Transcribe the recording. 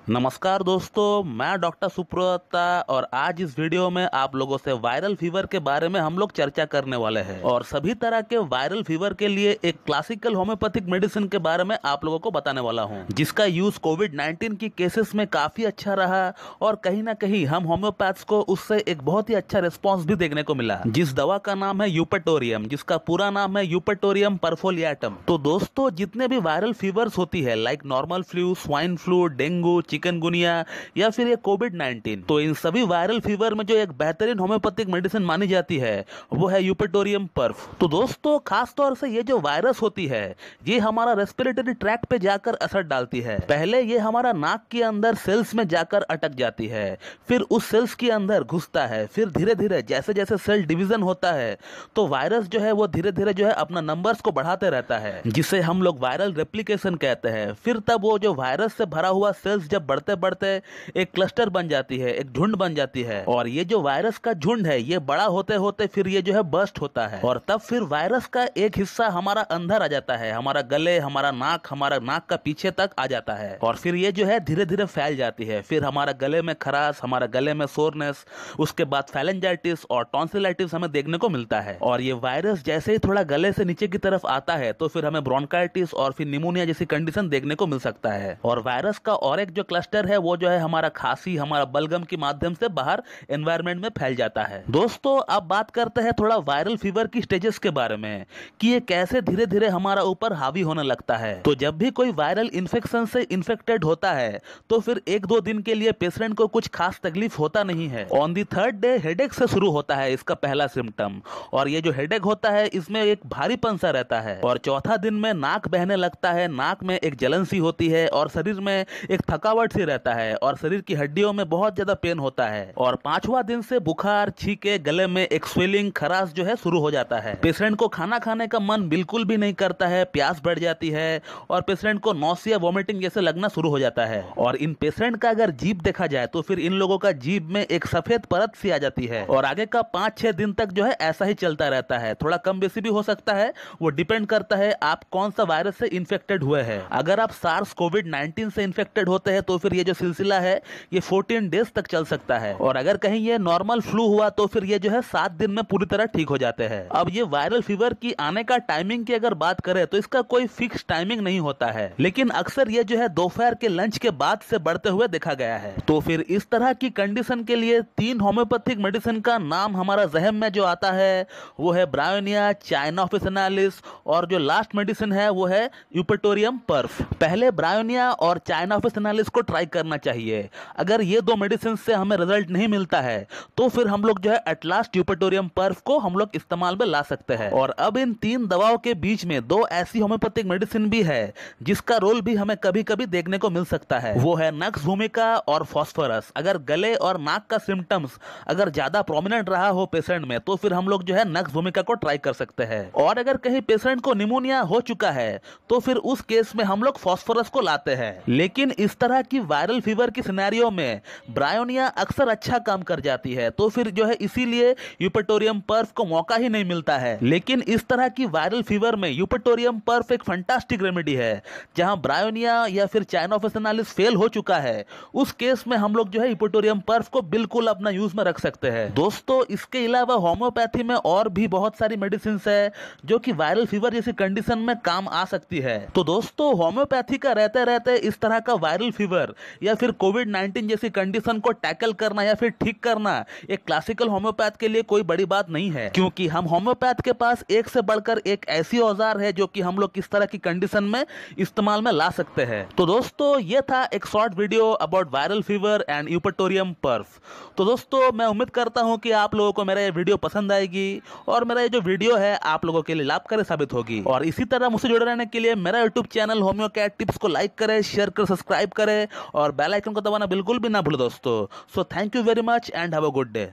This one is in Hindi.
नमस्कार दोस्तों, मैं डॉक्टर सुब्रता और आज इस वीडियो में आप लोगों से वायरल फीवर के बारे में हम लोग चर्चा करने वाले हैं और सभी तरह के वायरल फीवर के लिए एक क्लासिकल होम्योपैथिक मेडिसिन के बारे में आप लोगों को बताने वाला हूं, जिसका यूज कोविड-19 की केसेस में काफी अच्छा रहा और कहीं ना कहीं हम होम्योपैथ्स को उससे एक बहुत ही अच्छा रिस्पॉन्स भी देखने को मिला। जिस दवा का नाम है यूपेटोरियम, जिसका पूरा नाम है यूपेटोरियम परफोलिएटम। तो दोस्तों, जितने भी वायरल फीवर्स होती है like normal flu, swine flu, dengue, chikungunya या फिर ये कोविड-19, तो इन सभी वायरल फीवर में जो एक बेहतरीन होम्योपैथिक मेडिसिन मानी जाती है वो है यूपेटोरियम पर्फ। तो दोस्तों, खास तौर से ये जो वायरस होती है ये हमारा रेस्पिरेटरी ट्रैक्ट पे जाकर असर डालती है। पहले ये हमारा नाक के अंदर सेल्स में जाकर अटक जाती है, फिर उस सेल्स के अंदर घुसता है, फिर धीरे धीरे जैसे जैसे सेल डिवीजन होता है तो वायरस जो है वो धीरे धीरे जो है अपना नंबर्स को बढ़ाते रहता है, जिसे हम लोग वायरल रेप्लिकेशन कहते हैं। फिर तब वो जो वायरस से भरा हुआ सेल्स जब बढ़ते बढ़ते एक क्लस्टर बन जाती है, एक झुंड बन जाती है और ये जो वायरस का झुंड है ये बड़ा होते होते फिर ये जो है बर्स्ट होता है और तब फिर वायरस का एक हिस्सा हमारा अंदर आ जाता है, हमारा गले, हमारा नाक का पीछे तक आ जाता है और फिर ये जो है धीरे धीरे फैल जाती है। फिर हमारा गले में खराश, हमारा गले में सोरनेस, उसके बाद फैलेंजाइटिस और टॉन्सिलाइटिस हमें देखने को मिलता है। और ये वायरस जैसे ही थोड़ा गले से नीचे की तरफ आता है तो फिर हमें ब्रोंकाइटिस और फिर निमोनिया जैसी कंडीशन देखने को मिल सकता है। और वायरस का और एक जो क्लस्टर है वो जो है हमारा खांसी, हमारा बलगम के माध्यम से बाहर एनवायरनमेंट में फैल जाता है। दोस्तों, अब बात करते हैं थोड़ा वायरल फीवर की स्टेजेस के बारे में कि ये कैसे धीरे धीरे हमारा ऊपर हावी होने लगता है। तो जब भी कोई वायरल इन्फेक्शन से इन्फेक्टेड होता है तो फिर 1-2 दिन के लिए पेशेंट को कुछ खास तकलीफ होता नहीं है। On the third day headache से शुरू होता है इसका पहला सिम्टम और ये जो हेडेक होता है इसमें एक भारीपन सा रहता है और चौथा दिन में नाक बहने लगता है, नाक में एक जलन सी होती है और शरीर में एक थकावट सी रहता है और शरीर की हड्डियों में बहुत ज्यादा पेन होता है और 5वां दिन से बुखार, छींके, गले में एक स्वेलिंग, खराश जो है शुरू हो जाता है। पेशेंट को खाना खाने का मन बिल्कुल भी नहीं करता है, प्यास बढ़ जाती है और पेशेंट को नौसिया, वोमिटिंग जैसे लगना शुरू हो जाता है। और इन पेशेंट का अगर जीभ देखा जाए तो फिर इन लोगों का जीभ में एक सफेद परत सी आ जाती है और आगे का 5-6 दिन तक जो है ऐसा ही चलता रहता है। थोड़ा कम बेसी भी हो सकता है, वो डिपेंड करता है आप कौन सा वायरस से इन्फेक्टेड हुए हैं। अगर आप सार्स कोविड-19 से इन्फेक्टेड होते हैं तो फिर ये जो सिलसिला है ये 14 डेज तक चल सकता है और अगर कहीं ये नॉर्मल फ्लू हुआ तो फिर ये जो है 7 दिन में पूरी तरह ठीक हो जाते हैं। अब ये वायरल फीवर की आने का टाइमिंग की अगर बात करें तो इसका कोई फिक्स टाइमिंग नहीं होता है, लेकिन अक्सर ये जो है दोपहर के लंच के बाद से बढ़ते हुए देखा गया है। तो फिर इस तरह की कंडीशन के लिए 3 होम्योपैथिक मेडिसिन का नाम हमारा जहन में जो आता है वो है ब्रायोनिया, चाइना ऑफिसिनालिस और जो लास्ट मेडिसिन है वो है यूपेटोरियम पर्फ। पहले ब्रायोनिया और चाइना ऑफिसिनालिस को ट्राई करना चाहिए। अगर ये 2 मेडिसिन से हमें रिजल्ट नहीं मिलता है तो फिर हम लोग जो है एट लास्ट यूपेटोरियम पर्फ को हम लोग इस्तेमाल में ला सकते हैं। और अब इन 3 दवाओं के बीच में 2 ऐसी होम्योपैथिक मेडिसिन भी है जिसका रोल भी हमें कभी कभी देखने को मिल सकता है, वो है नक्स भूमिका और फॉस्फोरस। अगर गले और नाक का सिम्टम्स अगर ज्यादा प्रोमिनेंट रहा हो पेशेंट में तो फिर हम लोग जो है नक्स भूमिका को ट्राई कर सकते हैं। और अगर कहीं पेशेंट को निमोनिया हो चुका है तो फिर उस केस में हम लोग फॉस्फोरस को लाते हैं। लेकिन इस तरह की वायरल फीवर की सिनेरियो में ब्रायोनिया अक्सर अच्छा काम कर जाती है, तो फिर जो है इसीलिए यूपेटोरियम पर्फ को मौका ही नहीं मिलता है। लेकिन इस तरह की वायरल फीवर में यूपेटोरियम पर्फ एक फंटास्टिक रेमेडी है। जहां ब्रायोनिया या फिर चाइना ऑफिसिनालिस फेल हो चुका है उस केस में हम लोग जो है यूपेटोरियम पर्फ को बिल्कुल अपना यूज में रख सकते हैं। दोस्तों, इसके अलावा होम्योपैथी में और भी बहुत सारी मेडिसिन है जो कि वायरल फीवर जैसी कंडीशन में काम आ सकती है। तो दोस्तों, होम्योपैथी का रहते रहते इस तरह का वायरल फीवर या फिर कोविड-19 जैसी कंडीशन को टैकल करना या फिर ठीक करना एक क्लासिकल होम्योपैथ के लिए कोई बड़ी बात नहीं है, क्योंकि हम होम्योपैथ के पास एक से बढ़कर एक ऐसी औजार है जो कि हम लोग किस तरह की कंडीशन में इस्तेमाल में ला सकते हैं। तो दोस्तों, ये था एक short video about viral fever and Eupatorium perf. तो दोस्तों, मैं उम्मीद करता हूं कि आप लोगों को मेरा ये वीडियो पसंद आएगी और मेरा ये जो वीडियो है आप लोगों के लिए लाभकारी साबित होगी। और इसी तरह मुझसे जुड़े रहने के लिए मेरा यूट्यूब चैनल होम्योकैट टिप्स को लाइक करें, शेयर करें, सब्सक्राइब करें और बेल आइकन को दबाना बिल्कुल भी ना भूलें दोस्तों। So thank you very much and have a good day.